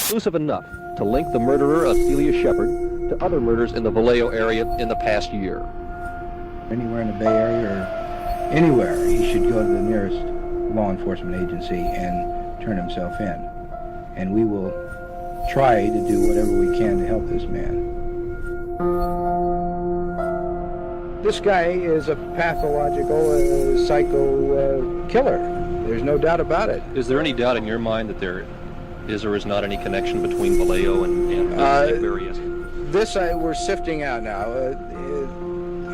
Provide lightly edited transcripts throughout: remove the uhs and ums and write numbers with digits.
conclusive enough to link the murderer of Celia Shepard to other murders in the Vallejo area in the past year. Anywhere in the Bay Area or anywhere, he should go to the nearest law enforcement agency and turn himself in. And we will try to do whatever we can to help this man. This guy is a pathological psycho killer. There's no doubt about it. Is there any doubt in your mind that there is or is not any connection between Vallejo and various? This we're sifting out now.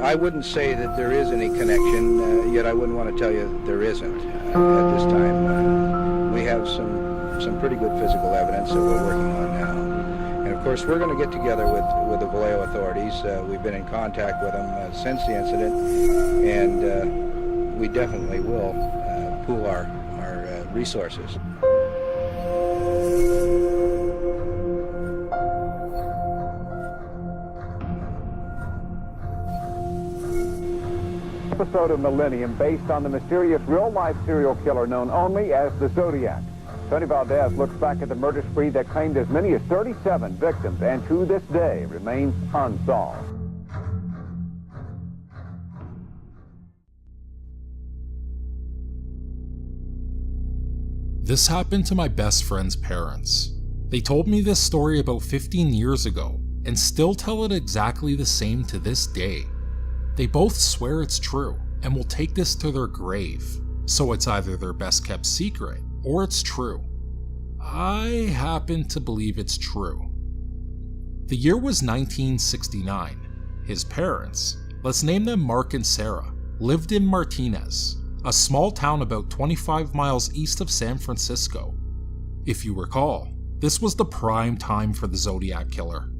I wouldn't say that there is any connection, yet I wouldn't want to tell you there isn't at this time. We have some pretty good physical evidence that we're working on now. And of course, we're going to get together with the Vallejo authorities. We've been in contact with them since the incident, and we definitely will pool our resources. Episode of Millennium based on the mysterious real-life serial killer known only as the Zodiac. Tony Valdez looks back at the murder spree that claimed as many as 37 victims and to this day remains unsolved. This happened to my best friend's parents. They told me this story about 15 years ago and still tell it exactly the same to this day. They both swear it's true and will take this to their grave, so it's either their best kept secret or it's true. I happen to believe it's true. The year was 1969. His parents, let's name them Mark and Sarah, lived in Martinez, a small town about 25 miles east of San Francisco. If you recall, this was the prime time for the Zodiac killer.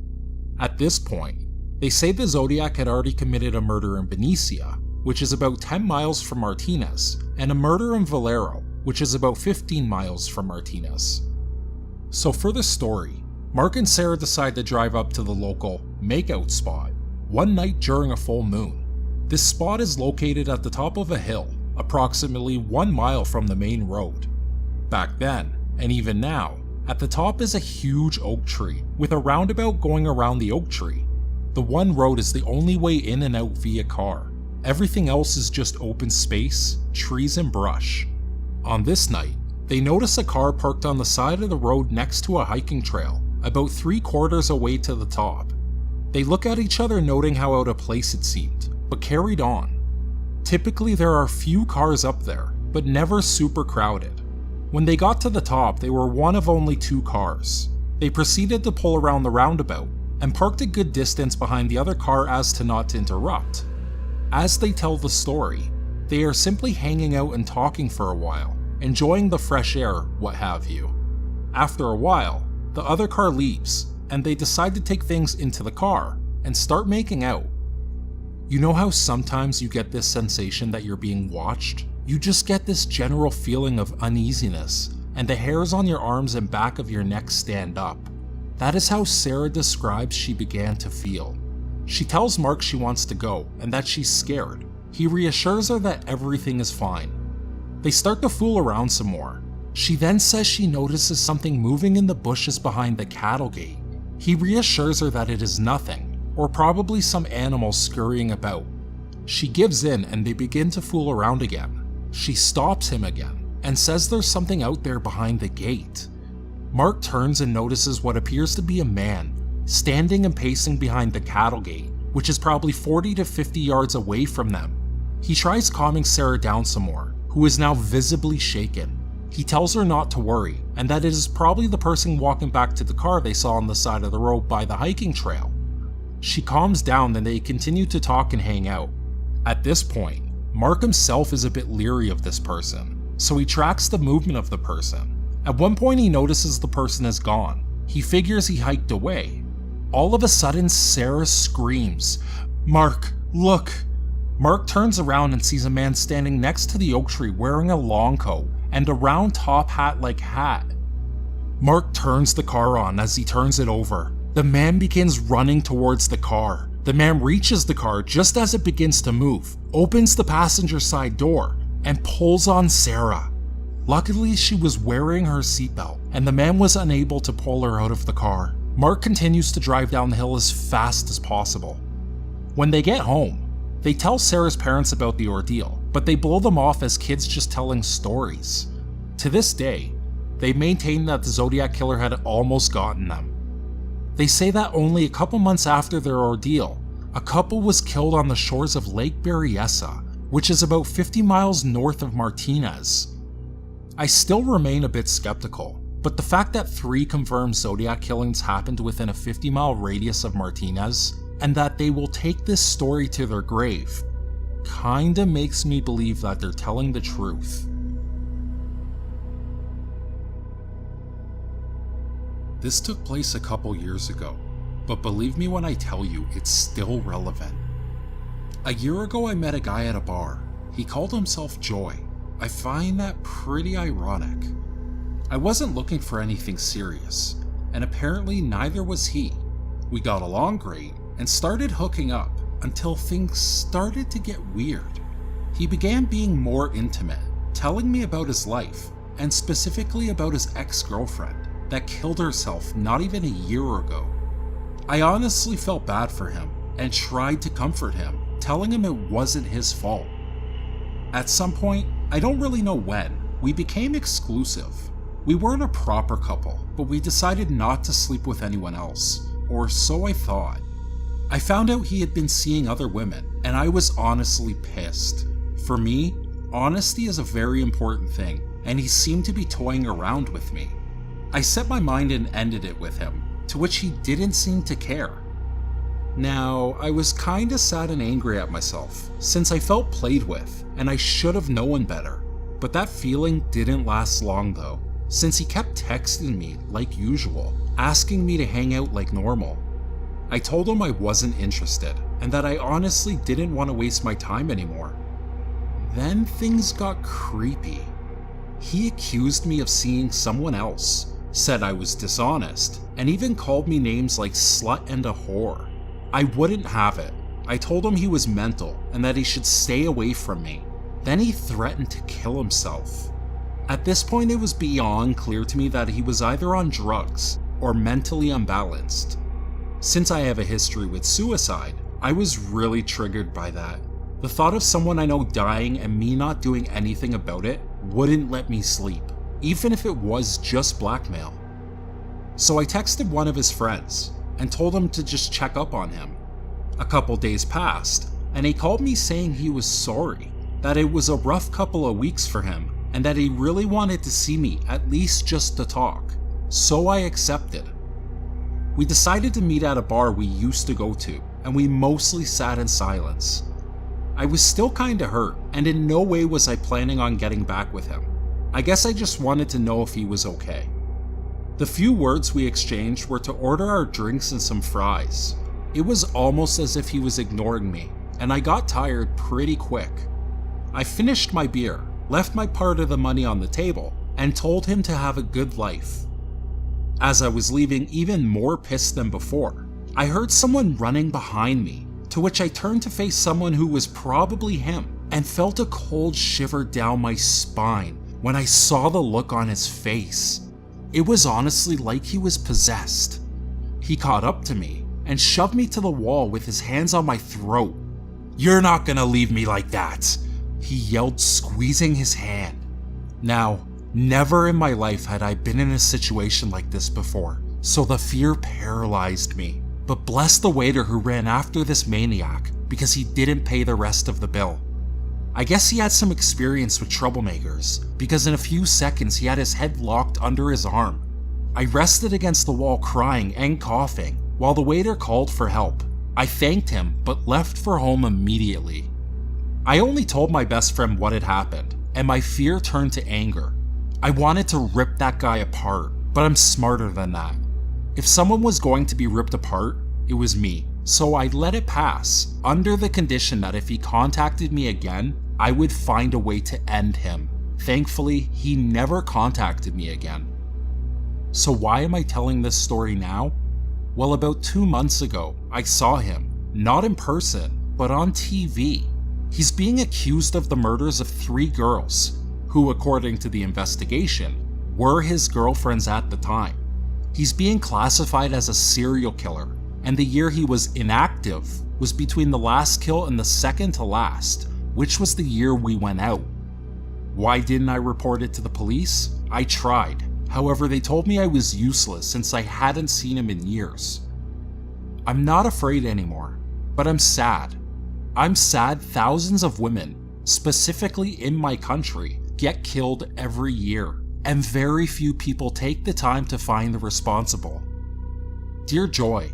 At this point, they say the Zodiac had already committed a murder in Benicia, which is about 10 miles from Martinez, and a murder in Valero, which is about 15 miles from Martinez. So for the story, Mark and Sarah decide to drive up to the local makeout spot one night during a full moon. This spot is located at the top of a hill, approximately 1 mile from the main road. Back then, and even now, at the top is a huge oak tree with a roundabout going around the oak tree. The one road is the only way in and out via car. Everything else is just open space, trees and brush. On this night, they notice a car parked on the side of the road next to a hiking trail, about 3/4 away to the top. They look at each other, noting how out of place it seemed, but carried on. Typically there are few cars up there, but never super crowded. When they got to the top, they were one of only 2 cars. They proceeded to pull around the roundabout, and parked a good distance behind the other car as to not interrupt. As they tell the story, they are simply hanging out and talking for a while, enjoying the fresh air, what have you. After a while, the other car leaves, and they decide to take things into the car and start making out. You know how sometimes you get this sensation that you're being watched? You just get this general feeling of uneasiness, and the hairs on your arms and back of your neck stand up. That is how Sarah describes she began to feel. She tells Mark she wants to go and that she's scared. He reassures her that everything is fine. They start to fool around some more. She then says she notices something moving in the bushes behind the cattle gate. He reassures her that it is nothing, or probably some animal scurrying about. She gives in and they begin to fool around again. She stops him again and says there's something out there behind the gate. Mark turns and notices what appears to be a man, standing and pacing behind the cattle gate, which is probably 40 to 50 yards away from them. He tries calming Sarah down some more, who is now visibly shaken. He tells her not to worry, and that it is probably the person walking back to the car they saw on the side of the road by the hiking trail. She calms down and they continue to talk and hang out. At this point, Mark himself is a bit leery of this person, so he tracks the movement of the person. At one point he notices the person is gone. He figures he hiked away. All of a sudden Sarah screams, "Mark, look!" Mark turns around and sees a man standing next to the oak tree wearing a long coat and a round top hat-like hat. Mark turns the car on. As he turns it over, the man begins running towards the car. The man reaches the car just as it begins to move, opens the passenger side door, and pulls on Sarah. Luckily, she was wearing her seatbelt, and the man was unable to pull her out of the car. Mark continues to drive down the hill as fast as possible. When they get home, they tell Sarah's parents about the ordeal, but they blow them off as kids just telling stories. To this day, they maintain that the Zodiac killer had almost gotten them. They say that only a couple months after their ordeal, a couple was killed on the shores of Lake Berryessa, which is about 50 miles north of Martinez. I still remain a bit skeptical, but the fact that 3 confirmed Zodiac killings happened within a 50-mile radius of Martinez, and that they will take this story to their grave, kinda makes me believe that they're telling the truth. This took place a couple years ago, but believe me when I tell you, it's still relevant. A year ago I met a guy at a bar. He called himself Joy. I find that pretty ironic. I wasn't looking for anything serious, and apparently neither was he. We got along great and started hooking up until things started to get weird. He began being more intimate, telling me about his life, and specifically about his ex-girlfriend that killed herself not even a year ago. I honestly felt bad for him and tried to comfort him, telling him it wasn't his fault. At some point, I don't really know when, we became exclusive. We weren't a proper couple, but we decided not to sleep with anyone else, or so I thought. I found out he had been seeing other women, and I was honestly pissed. For me, honesty is a very important thing, and he seemed to be toying around with me. I set my mind and ended it with him, to which he didn't seem to care. Now, I was kinda sad and angry at myself, since I felt played with, and I should have known better. But that feeling didn't last long though, since he kept texting me like usual, asking me to hang out like normal. I told him I wasn't interested, and that I honestly didn't want to waste my time anymore. Then things got creepy. He accused me of seeing someone else, said I was dishonest, and even called me names like slut and a whore. I wouldn't have it. I told him he was mental and that he should stay away from me. Then he threatened to kill himself. At this point it was beyond clear to me that he was either on drugs or mentally unbalanced. Since I have a history with suicide, I was really triggered by that. The thought of someone I know dying and me not doing anything about it wouldn't let me sleep, even if it was just blackmail. So I texted one of his friends and told him to just check up on him. A couple days passed, and he called me saying he was sorry, that it was a rough couple of weeks for him, and that he really wanted to see me at least just to talk. So I accepted. We decided to meet at a bar we used to go to, and we mostly sat in silence. I was still kinda hurt, and in no way was I planning on getting back with him. I guess I just wanted to know if he was okay. The few words we exchanged were to order our drinks and some fries. It was almost as if he was ignoring me, and I got tired pretty quick. I finished my beer, left my part of the money on the table, and told him to have a good life. As I was leaving, even more pissed than before, I heard someone running behind me, to which I turned to face someone who was probably him, and felt a cold shiver down my spine when I saw the look on his face. It was honestly like he was possessed. He caught up to me and shoved me to the wall with his hands on my throat. "You're not gonna leave me like that," he yelled, squeezing his hand. Now, never in my life had I been in a situation like this before, so the fear paralyzed me. But bless the waiter who ran after this maniac because he didn't pay the rest of the bill. I guess he had some experience with troublemakers, because in a few seconds he had his head locked under his arm. I rested against the wall crying and coughing while the waiter called for help. I thanked him but left for home immediately. I only told my best friend what had happened, and my fear turned to anger. I wanted to rip that guy apart, but I'm smarter than that. If someone was going to be ripped apart, it was me. So I let it pass, under the condition that if he contacted me again, I would find a way to end him. Thankfully, he never contacted me again. So why am I telling this story now? Well, about 2 months ago, I saw him, not in person, but on TV. He's being accused of the murders of 3 girls, who, according to the investigation, were his girlfriends at the time. He's being classified as a serial killer, and the year he was inactive was between the last kill and the second to last, which was the year we went out. Why didn't I report it to the police? I tried. However, they told me I was useless since I hadn't seen him in years. I'm not afraid anymore, but I'm sad. I'm sad thousands of women, specifically in my country, get killed every year, and very few people take the time to find the responsible. Dear Joy,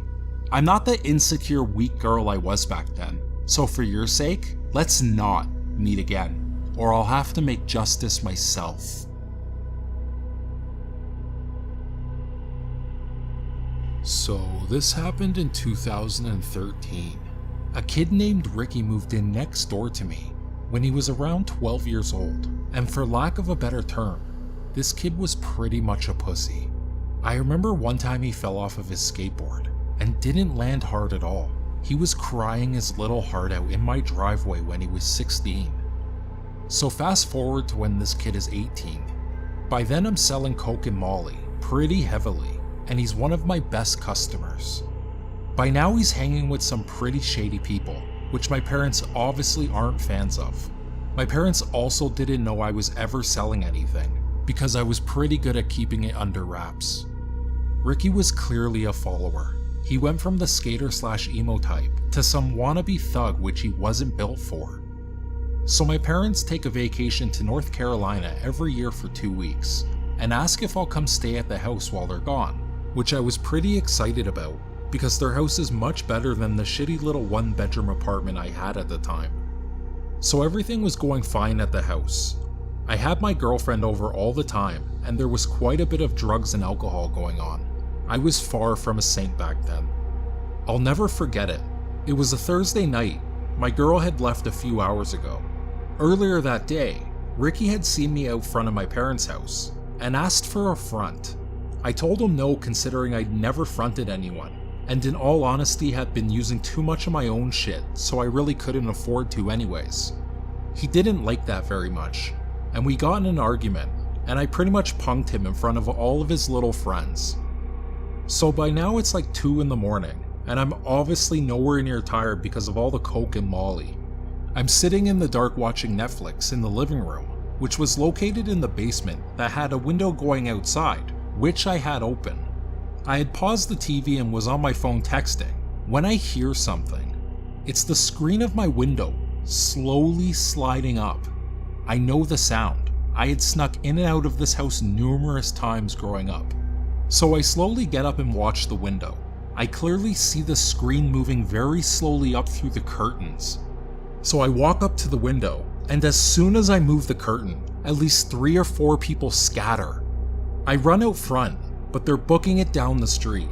I'm not the insecure, weak girl I was back then, so for your sake, let's not meet again, or I'll have to make justice myself. So this happened in 2013. A kid named Ricky moved in next door to me when he was around 12 years old, and for lack of a better term, this kid was pretty much a pussy. I remember one time he fell off of his skateboard and didn't land hard at all. He was crying his little heart out in my driveway when he was 16. So fast forward to when this kid is 18. By then I'm selling coke and molly pretty heavily, and he's one of my best customers. By now he's hanging with some pretty shady people, which my parents obviously aren't fans of. My parents also didn't know I was ever selling anything, because I was pretty good at keeping it under wraps. Ricky was clearly a follower. He went from the skater/emo type to some wannabe thug which he wasn't built for. So my parents take a vacation to North Carolina every year for 2 weeks, and ask if I'll come stay at the house while they're gone, which I was pretty excited about, because their house is much better than the shitty little 1-bedroom apartment I had at the time. So everything was going fine at the house. I had my girlfriend over all the time, and there was quite a bit of drugs and alcohol going on. I was far from a saint back then. I'll never forget it. It was a Thursday night. My girl had left a few hours ago. Earlier that day, Ricky had seen me out front of my parents' house and asked for a front. I told him no, considering I'd never fronted anyone, and in all honesty had been using too much of my own shit, so I really couldn't afford to anyways. He didn't like that very much, and we got in an argument, and I pretty much punked him in front of all of his little friends. So by now it's like 2 in the morning, and I'm obviously nowhere near tired because of all the coke and molly. I'm sitting in the dark watching Netflix in the living room, which was located in the basement that had a window going outside, which I had open. I had paused the TV and was on my phone texting when I hear something. It's the screen of my window slowly sliding up. I know the sound. I had snuck in and out of this house numerous times growing up. So I slowly get up and watch the window. I clearly see the screen moving very slowly up through the curtains. So I walk up to the window, and as soon as I move the curtain, at least 3 or 4 people scatter. I run out front, but they're booking it down the street.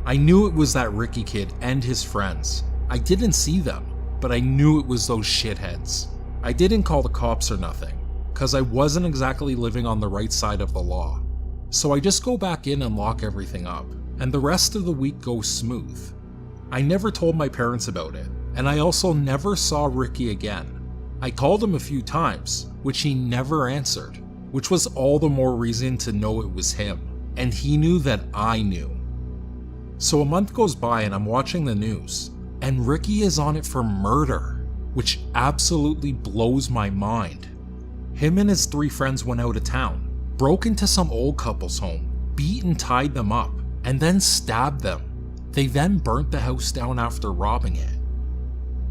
I knew it was that Ricky kid and his friends. I didn't see them, but I knew it was those shitheads. I didn't call the cops or nothing, cause I wasn't exactly living on the right side of the law. So I just go back in and lock everything up, and the rest of the week goes smooth. I never told my parents about it, and I also never saw Ricky again. I called him a few times, which he never answered, which was all the more reason to know it was him, and he knew that I knew. So a month goes by and I'm watching the news, and Ricky is on it for murder, which absolutely blows my mind. Him and his 3 friends went out of town, broke into some old couple's home, beat and tied them up, and then stabbed them. They then burnt the house down after robbing it.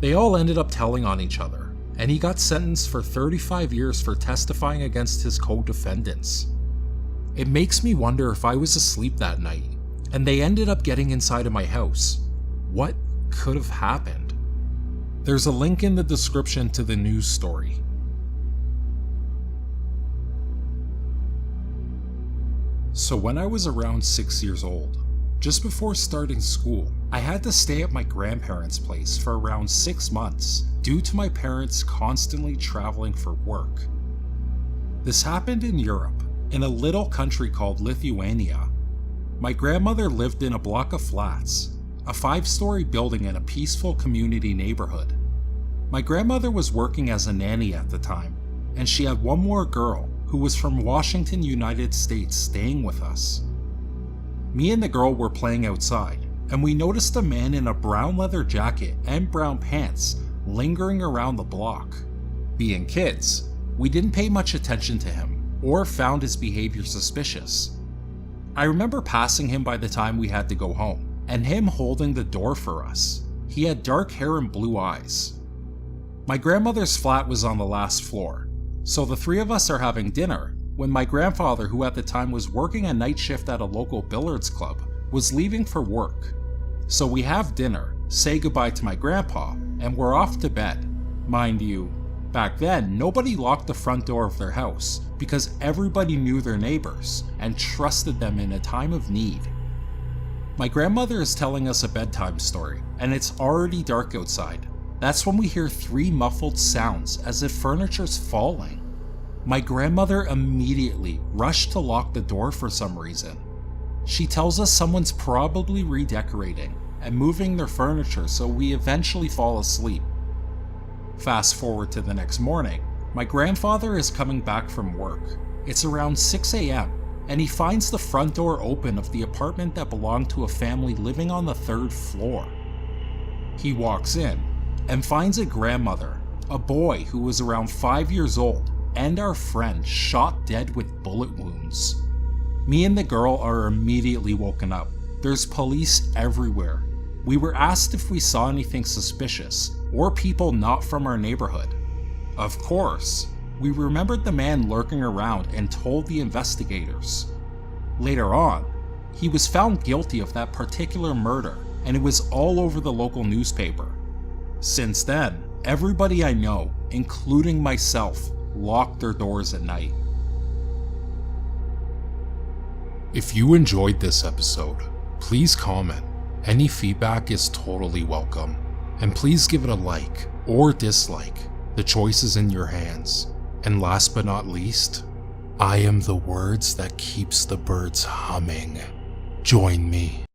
They all ended up telling on each other, and he got sentenced for 35 years for testifying against his co-defendants. It makes me wonder if I was asleep that night, and they ended up getting inside of my house. What could have happened? There's a link in the description to the news story. So when I was around 6 years old, just before starting school, I had to stay at my grandparents' place for around 6 months due to my parents constantly traveling for work. This happened in Europe, in a little country called Lithuania. My grandmother lived in a block of flats, a 5-story building in a peaceful community neighborhood. My grandmother was working as a nanny at the time, and she had one more girl, who was from Washington, United States, staying with us. Me and the girl were playing outside, and we noticed a man in a brown leather jacket and brown pants lingering around the block. Being kids, we didn't pay much attention to him or found his behavior suspicious. I remember passing him by the time we had to go home, and him holding the door for us. He had dark hair and blue eyes. My grandmother's flat was on the last floor, so the three of us are having dinner when my grandfather, who at the time was working a night shift at a local billiards club, was leaving for work. So we have dinner, say goodbye to my grandpa, and we're off to bed. Mind you, back then nobody locked the front door of their house because everybody knew their neighbors and trusted them in a time of need. My grandmother is telling us a bedtime story, and it's already dark outside. That's when we hear three muffled sounds as if furniture's falling. My grandmother immediately rushed to lock the door for some reason. She tells us someone's probably redecorating and moving their furniture, so we eventually fall asleep. Fast forward to the next morning, my grandfather is coming back from work. It's around 6 a.m. and he finds the front door open of the apartment that belonged to a family living on the 3rd floor. He walks in and finds a grandmother, a boy who was around 5 years old, and our friend shot dead with bullet wounds. Me and the girl are immediately woken up. There's police everywhere. We were asked if we saw anything suspicious or people not from our neighborhood. Of course, we remembered the man lurking around and told the investigators. Later on, he was found guilty of that particular murder, and it was all over the local newspaper. Since then, everybody I know, including myself, lock their doors at night. If you enjoyed this episode, please comment. Any feedback is totally welcome. And please give it a like or dislike. The choice is in your hands. And last but not least, I am the words that keeps the birds humming. Join me